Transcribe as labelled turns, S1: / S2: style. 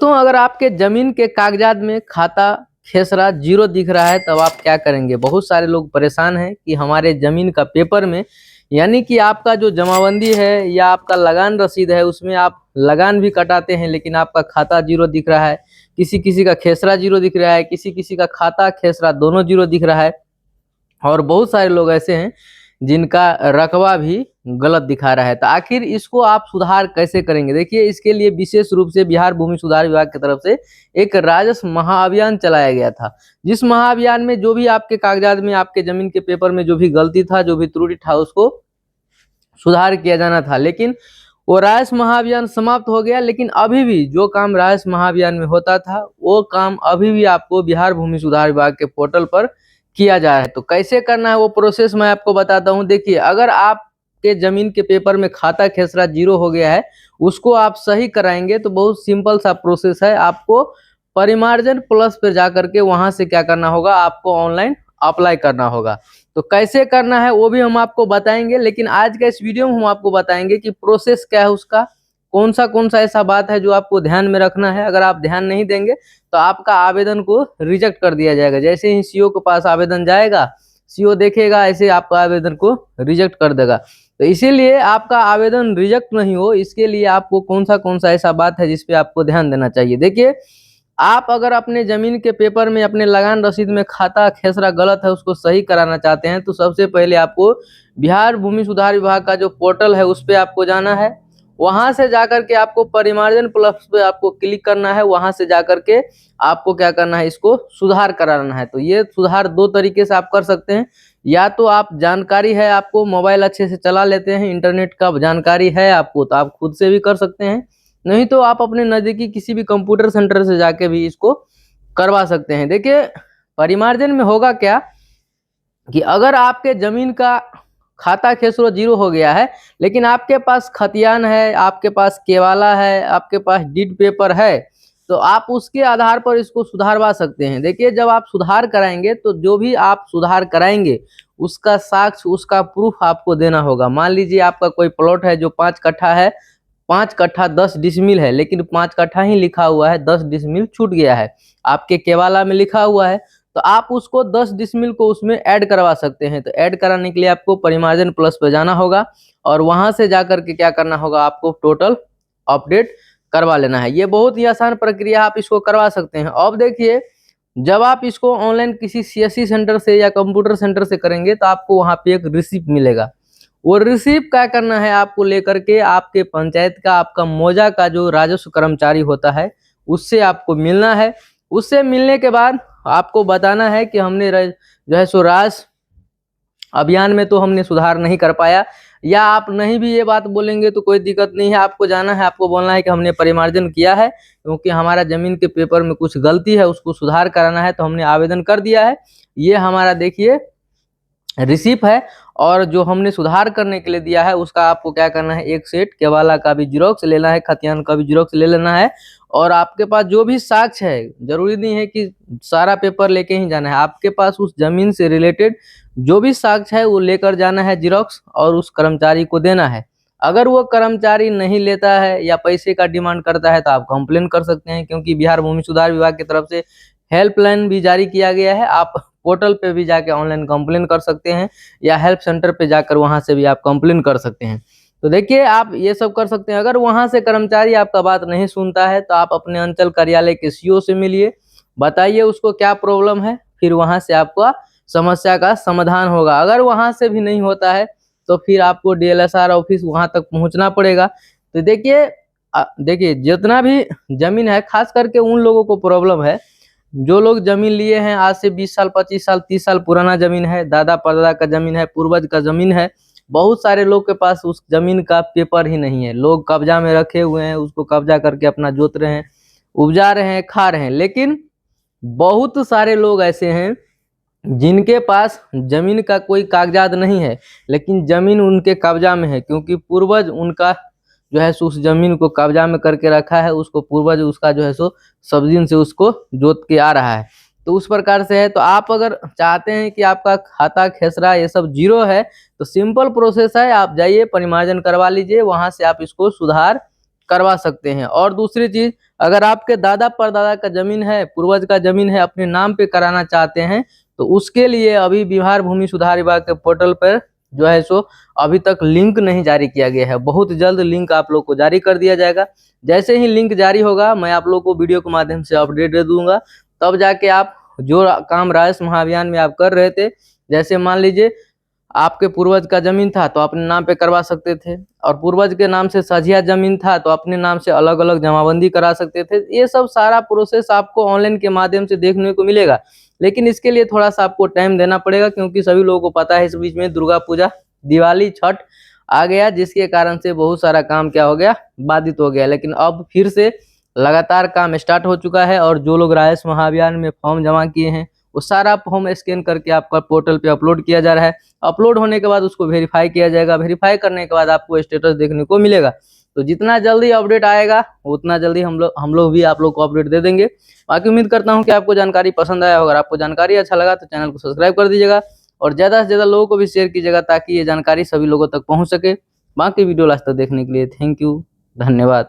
S1: दोस्तों, अगर आपके जमीन के कागजात में खाता खेसरा जीरो दिख रहा है तब आप क्या करेंगे। बहुत सारे लोग परेशान हैं कि हमारे जमीन का पेपर में यानी कि आपका जो जमाबंदी है या आपका लगान रसीद है उसमें आप लगान भी कटाते हैं लेकिन आपका खाता जीरो दिख रहा है। किसी किसी का खेसरा जीरो दिख रहा है, किसी किसी का खाता खेसरा दोनों जीरो दिख रहा है और बहुत सारे लोग ऐसे हैं जिनका रकबा भी गलत दिखा रहा है। तो आखिर इसको आप सुधार कैसे करेंगे। देखिए, इसके लिए विशेष रूप से बिहार भूमि सुधार विभाग की तरफ से एक राजस्व महाअभियान चलाया गया था, जिस महाअभियान में जो भी आपके कागजात में आपके जमीन के पेपर में जो भी गलती था, जो भी त्रुटि था, उसको सुधार किया जाना था। लेकिन वो राजस्व महाअभियान समाप्त हो गया, लेकिन अभी भी जो काम राजस्व महाअभियान में होता था वो काम अभी भी आपको बिहार भूमि सुधार विभाग के पोर्टल पर किया जा रहा है। तो कैसे करना है वो प्रोसेस मैं आपको बताता हूँ। देखिए, अगर आपके जमीन के पेपर में खाता खेसरा जीरो हो गया है, उसको आप सही कराएंगे तो बहुत सिंपल सा प्रोसेस है। आपको परिमार्जन प्लस पर जा करके वहां से क्या करना होगा, आपको ऑनलाइन अप्लाई करना होगा। तो कैसे करना है वो भी हम आपको बताएंगे, लेकिन आज का इस वीडियो में हम आपको बताएंगे कि प्रोसेस क्या है, उसका कौन सा ऐसा बात है जो आपको ध्यान में रखना है। अगर आप ध्यान नहीं देंगे तो आपका आवेदन को रिजेक्ट कर दिया जाएगा। जैसे ही सीओ के पास आवेदन जाएगा, सीओ देखेगा, ऐसे आपका आवेदन को रिजेक्ट कर देगा। तो इसीलिए आपका आवेदन रिजेक्ट नहीं हो, इसके लिए आपको कौन सा ऐसा बात है जिसपे आपको ध्यान देना चाहिए। देखिए, आप अगर अपने जमीन के पेपर में अपने लगान रसीद में खाता खेसरा गलत है उसको सही कराना चाहते हैं तो सबसे पहले आपको बिहार भूमि सुधार विभाग का जो पोर्टल है उस पर आपको जाना है। वहां से जाकर के आपको परिमार्जन प्लस पे आपको क्लिक करना है। वहां से जाकर के आपको क्या करना है, इसको सुधार कराना है। तो ये सुधार दो तरीके से आप कर सकते हैं। या तो आप जानकारी है, आपको मोबाइल अच्छे से चला लेते हैं, इंटरनेट का जानकारी है आपको, तो आप खुद से भी कर सकते हैं। नहीं तो आप अपने नज़दीकी किसी भी कंप्यूटर सेंटर से जाके भी इसको करवा सकते हैं। देखिए, परिमार्जन में होगा क्या कि अगर आपके जमीन का खाता खेसरो जीरो हो गया है लेकिन आपके पास खतियान है, आपके पास केवाला है, आपके पास डीड पेपर है, तो आप उसके आधार पर इसको सुधारवा सकते हैं। देखिए, जब आप सुधार कराएंगे तो जो भी आप सुधार कराएंगे उसका साक्ष्य, उसका प्रूफ आपको देना होगा। मान लीजिए आपका कोई प्लॉट है जो 5 कट्ठा है, 5 कट्ठा 10 डिसमिल है, लेकिन 5 कट्ठा ही लिखा हुआ है, 10 डिसमिल छूट गया है। आपके केवाला में लिखा हुआ है तो आप उसको 10 डिसमिल को उसमें ऐड करवा सकते हैं। तो ऐड कराने के लिए आपको परिमार्जन प्लस पे जाना होगा और वहां से जाकर के क्या करना होगा, आपको टोटल अपडेट करवा लेना है। ये बहुत ही आसान प्रक्रिया, आप इसको करवा सकते हैं। अब देखिए, जब आप इसको ऑनलाइन किसी सीएससी सेंटर से या कंप्यूटर सेंटर से करेंगे तो आपको वहां पे एक रिसिप्ट मिलेगा। वो रिसिप्ट क्या करना है, आपको लेकर के आपके पंचायत का, आपका मौजा का जो राजस्व कर्मचारी होता है उससे आपको मिलना है। उससे मिलने के बाद आपको बताना है कि हमने जो है सो राजस्व अभियान में तो हमने सुधार नहीं कर पाया, या आप नहीं भी ये बात बोलेंगे तो कोई दिक्कत नहीं है। आपको जाना है, आपको बोलना है कि हमने परिमार्जन किया है क्योंकि हमारा जमीन के पेपर में कुछ गलती है, उसको सुधार कराना है, तो हमने आवेदन कर दिया है। ये हमारा देखिए रिसिप्ट है और जो हमने सुधार करने के लिए दिया है उसका आपको क्या करना है, एक सेट केवाला का भी जीरोक्स लेना है, खतियान का भी जीरोक्स ले लेना है। और आपके पास जो भी साक्ष्य है, जरूरी नहीं है कि सारा पेपर लेके ही जाना है, आपके पास उस जमीन से रिलेटेड जो भी साक्ष्य है वो लेकर जाना है जीरोक्स और उस कर्मचारी को देना है। अगर वो कर्मचारी नहीं लेता है या पैसे का डिमांड करता है तो आप कंप्लेन कर सकते हैं, क्योंकि बिहार भूमि सुधार विभाग की तरफ से हेल्पलाइन भी जारी किया गया है। आप पोर्टल पे भी जाके ऑनलाइन कंप्लेन कर सकते हैं या हेल्प सेंटर पे जाकर वहां से भी आप कंप्लेन कर सकते हैं। तो देखिए, आप ये सब कर सकते हैं। अगर वहां से कर्मचारी आपका बात नहीं सुनता है तो आप अपने अंचल कार्यालय के सीओ से मिलिए, बताइए उसको क्या प्रॉब्लम है, फिर वहां से आपका समस्या का समाधान होगा। अगर वहां से भी नहीं होता है तो फिर आपको डीएलएसआर ऑफिस वहां तक पहुंचना पड़ेगा। तो देखिए जितना भी जमीन है, खास करके उन लोगों को प्रॉब्लम है जो लोग जमीन लिए हैं आज से 20 साल 25 साल 30 साल पुराना जमीन है, दादा परदादा का जमीन है, पूर्वज का जमीन है। बहुत सारे लोग के पास उस जमीन का पेपर ही नहीं है, लोग कब्जा में रखे हुए हैं, उसको कब्जा करके अपना जोत रहे हैं, उपजा रहे हैं, खा रहे हैं। लेकिन बहुत सारे लोग ऐसे हैं जिनके पास जमीन का कोई कागजात नहीं है लेकिन जमीन उनके कब्जा में है, क्योंकि पूर्वज उनका जो है सो उस जमीन को कब्जा में करके रखा है, उसको पूर्वज उसका जो है सो सब दिन से उसको जोत के आ रहा है। तो उस प्रकार से है। तो आप अगर चाहते हैं कि आपका खाता खेसरा ये सब जीरो है तो सिंपल प्रोसेस है, आप जाइए परिमार्जन करवा लीजिए, वहां से आप इसको सुधार करवा सकते हैं। और दूसरी चीज, अगर आपके दादा परदादा का जमीन है, पूर्वज का जमीन है, अपने नाम पे कराना चाहते हैं तो उसके लिए अभी बिहार भूमि सुधार विभाग के पोर्टल पर जो है सो अभी तक लिंक नहीं जारी किया गया है। बहुत जल्द लिंक आप लोग को जारी कर दिया जाएगा। जैसे ही लिंक जारी होगा मैं आप लोग को वीडियो के माध्यम से अपडेट दे दूंगा, तब जाके आप जो काम राजस्व महाअभियान में आप कर रहे थे, जैसे मान लीजिए आपके पूर्वज का जमीन था तो अपने नाम पे करवा सकते थे, और पूर्वज के नाम से सझिया जमीन था तो अपने नाम से अलग अलग जमाबंदी करा सकते थे। ये सब सारा प्रोसेस आपको ऑनलाइन के माध्यम से देखने को मिलेगा, लेकिन इसके लिए थोड़ा सा आपको टाइम देना पड़ेगा, क्योंकि सभी लोगों को पता है इस बीच में दुर्गा पूजा, दिवाली, छठ आ गया, जिसके कारण से बहुत सारा काम क्या हो गया, बाधित हो गया। लेकिन अब फिर से लगातार काम स्टार्ट हो चुका है, और जो लोग राजस्व महाअभियान में फॉर्म जमा किए हैं वो सारा फॉर्म स्कैन करके आपका पोर्टल पे अपलोड किया जा रहा है। अपलोड होने के बाद उसको वेरीफाई किया जाएगा, वेरीफाई करने के बाद आपको स्टेटस देखने को मिलेगा। तो जितना जल्दी अपडेट आएगा उतना जल्दी हम लोग भी आप लोग को अपडेट दे देंगे। बाकी उम्मीद करता हूँ कि आपको जानकारी पसंद आया। अगर आपको जानकारी अच्छा लगा तो चैनल को सब्सक्राइब कर दीजिएगा, और ज़्यादा से ज़्यादा लोगों को भी शेयर कीजिएगा, ताकि ये जानकारी सभी लोगों तक पहुँच सके। बाकी वीडियो लास्ट तक देखने के लिए थैंक यू, धन्यवाद।